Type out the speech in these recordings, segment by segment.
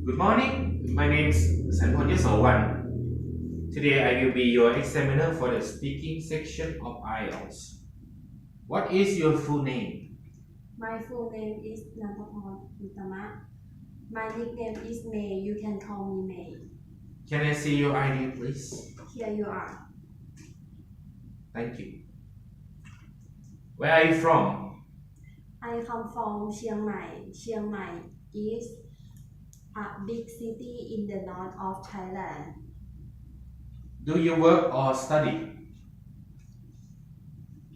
Good morning. My name is Sanpon Yasowan. Today I will be your examiner for the speaking section of IELTS. What is your full name? My full name is Nantapon Utama. My nickname is May. You can call me May. Can I see your ID, please? Here you are. Thank you. Where are you from? I come from Chiang Mai. Chiang Mai is a big city in the north of Thailand. Do you work or study?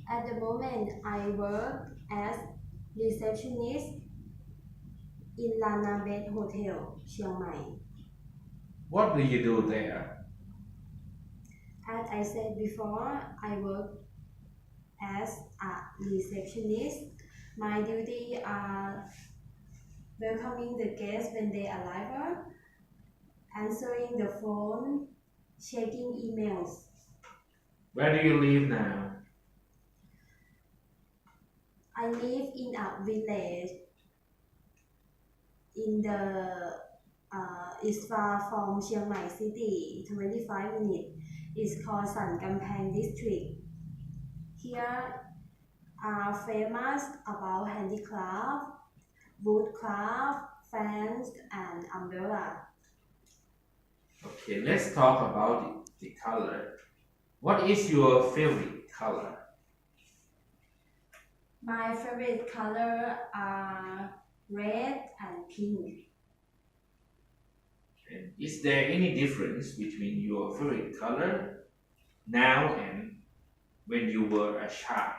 At the moment, I work as receptionist in Lana Bed Hotel, Chiang Mai. What do you do there? As I said before, I work as a receptionist. My duty are welcoming the guests when they arrive, answering the phone, checking emails. Where do you live now? I live in a village in the is far from Chiang Mai city, 25 minutes. It's called San Kamphaeng district. Here are famous about handicraft, woodcraft, fans and umbrella. Okay, let's talk about the color. What is your favorite color? My favorite color are red and pink. And is there any difference between your favorite color now and when you were a child?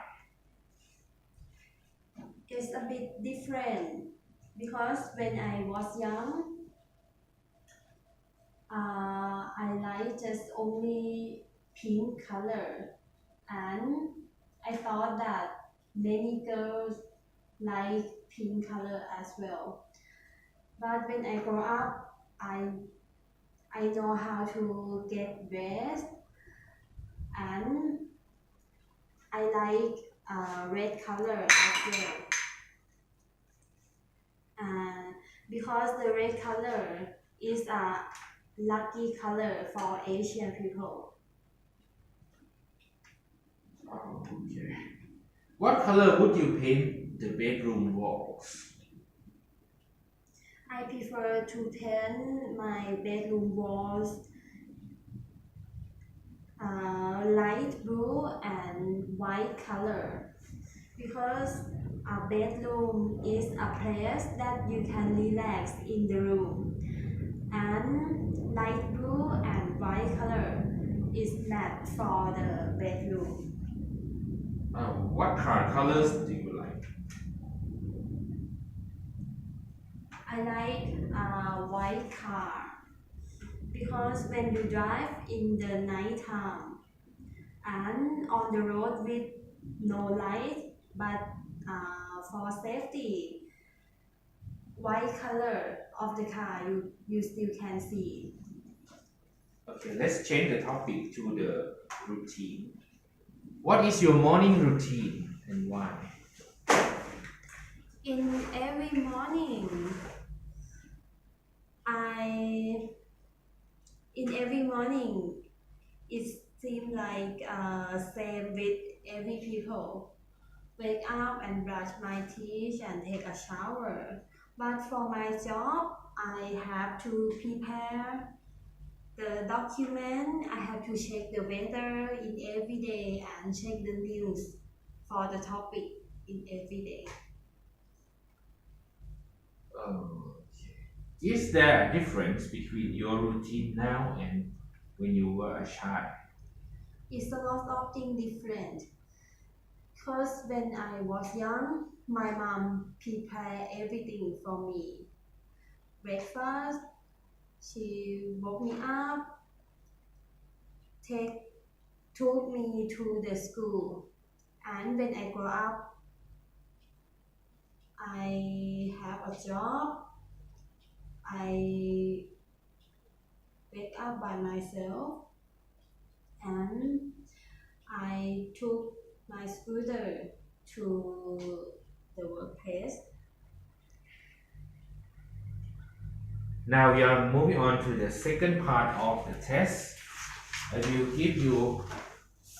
It's a bit different because when I was young, I like just only pink color, and I thought that many girls like pink color as well. But when I grow up, I know how to get dressed, and I like red color as well. Because the red color is a lucky color for Asian people. Okay. What color would you paint the bedroom walls? I prefer to paint my bedroom walls light blue and white color, because a bedroom is a place that you can relax in the room, and light blue and white color is matched for the bedroom. What car colors do you like? I like a white car because when you drive in the night time and on the road with no light, but for safety, white color of the car you still can see. Okay, let's change the topic to the routine. What is your morning routine and why? In every morning, it seems like same with every people. Wake up and brush my teeth and take a shower. But for my job, I have to prepare the document. I have to check the weather in every day and check the news for the topic in every day. Okay. Is there a difference between your routine now and when you were a child? It's a lot of things different. Because when I was young, my mom prepared everything for me. Breakfast, she woke me up, took me to the school. And when I grow up, I have a job. I wake up by myself, and I took my scooter to the workplace. Now we are moving on to the second part of the test. I will give you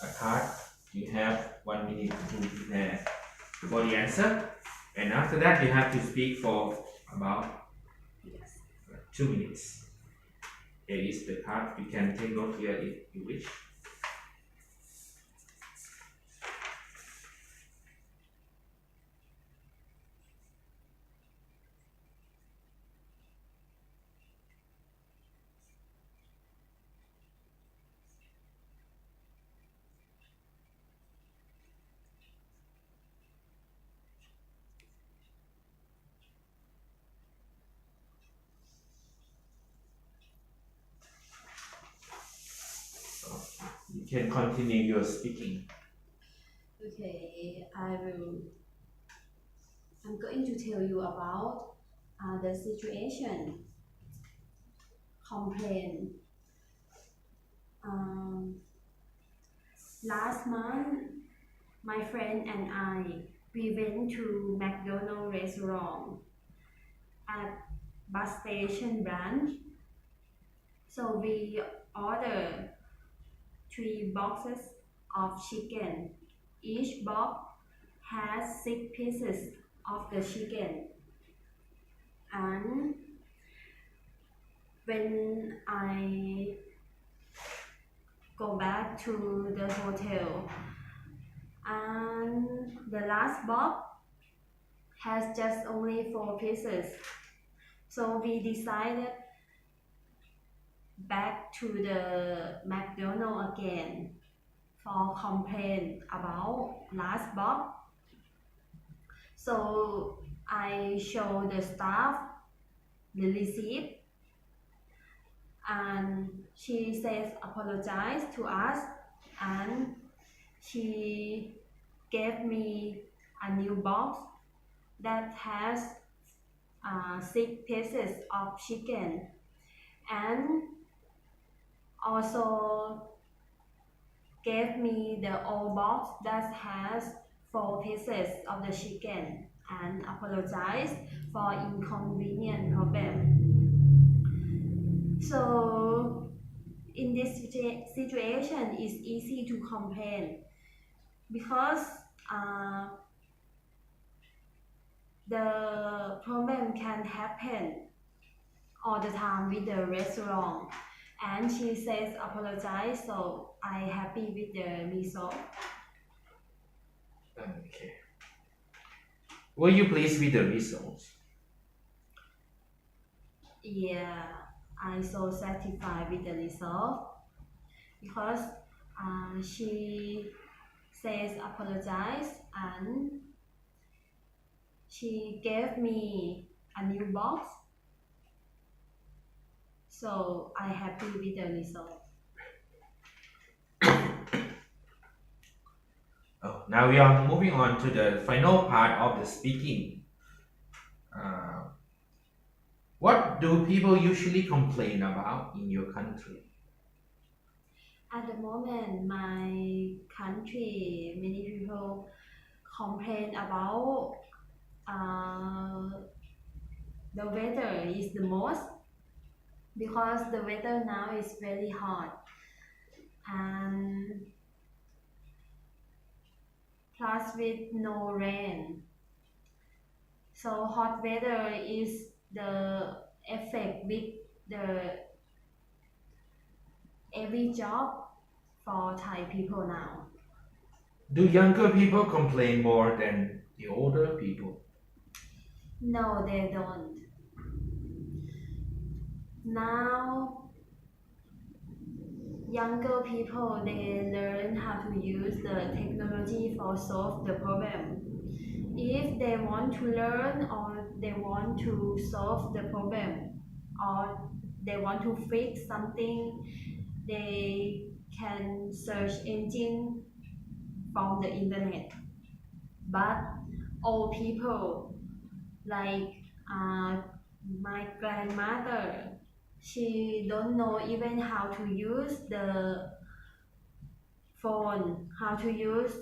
a card. You have 1 minute to prepare for the answer, and after that you have to speak for about Yes. 2 minutes. Here is the card. You can take note here if you wish. You can continue your speaking. Okay, I'm going to tell you about the situation. Complaint. Um, Last month, my friend and we went to McDonald's restaurant at bus station branch. So we ordered 3 boxes of chicken. Each box has 6 pieces of the chicken. And when I go back to the hotel, and the last box has just only 4 pieces, so we decided back to the McDonald's again for complaint about last box. So I show the staff the receipt, and she says apologize to us, and she gave me a new box that has 6 pieces of chicken, and also gave me the old box that has 4 pieces of the chicken, and apologized for inconvenient problem. So in this situation, it's easy to complain because the problem can happen all the time with the restaurant, and she says apologize, so I happy with the result. Okay. Were you pleased with the results? Yeah, I so satisfied with the result because she says apologize, and she gave me a new box, so I happy with the result. Oh, now we are moving on to the final part of the speaking. Uh, what do people usually complain about in your country? At the moment, my country, many people complain about the weather is the most, because the weather now is very hot, and plus with no rain. So hot weather is the effect with the every job for Thai people now. Do younger people complain more than the older people? No, they don't. Now younger people, they learn how to use the technology for solve the problem. If they want to learn, or they want to solve the problem, or they want to fix something, they can search engine from the internet. But old people, like my grandmother, she don't know even how to use the phone, how to use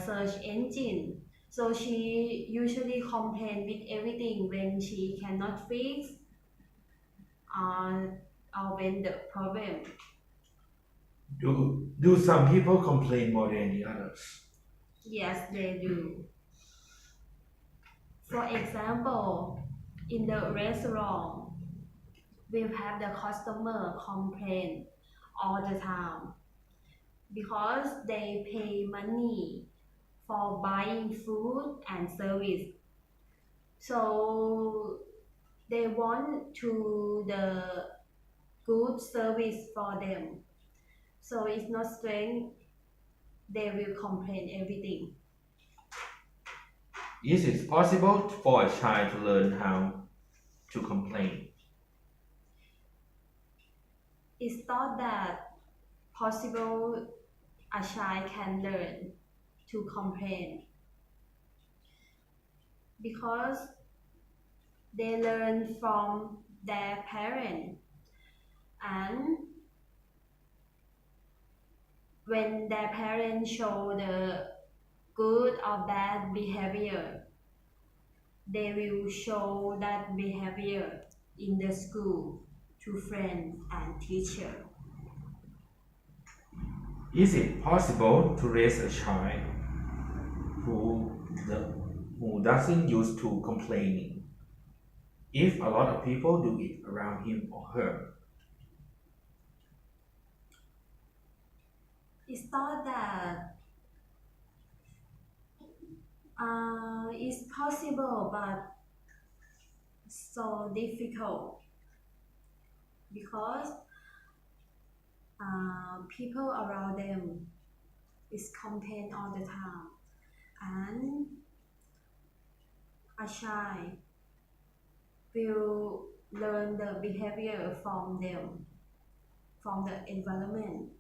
search engine. So she usually complain with everything when she cannot fix. or when the problem. Do some people complain more than the others? Yes, they do. For example, in the restaurant, we'll have the customer complain all the time because they pay money for buying food and service. So they want to the good service for them. So it's not strange they will complain everything. Is it possible for a child to learn how to complain? It's thought that possible a child can learn to complain because they learn from their parents, and when their parents show the good or bad behavior, they will show that behavior in the school to friends and teacher. Is it possible to raise a child who, who doesn't used to complaining if a lot of people do it around him or her? It's thought that it's possible, but so difficult because people around them is complain all the time, and a child will learn the behavior from them, from the environment.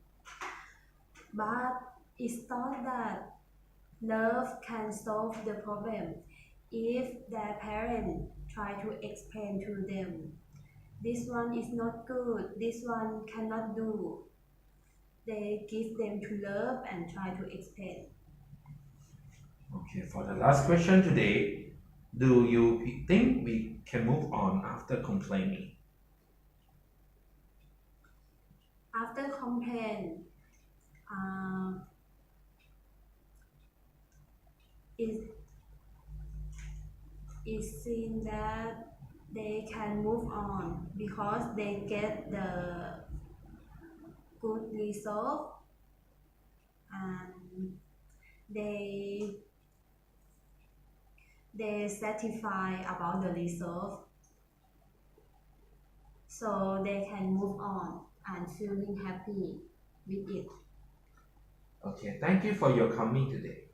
But it's thought that love can solve the problem if their parents try to explain to them. This one is not good, this one cannot do. They give them to love and try to explain. Okay, for the last question today, do you think we can move on after complaining? After complaint, it is seen that they can move on because they get the good result, and they satisfy about the result, so they can move on and feeling happy with it. Okay, thank you for your coming today.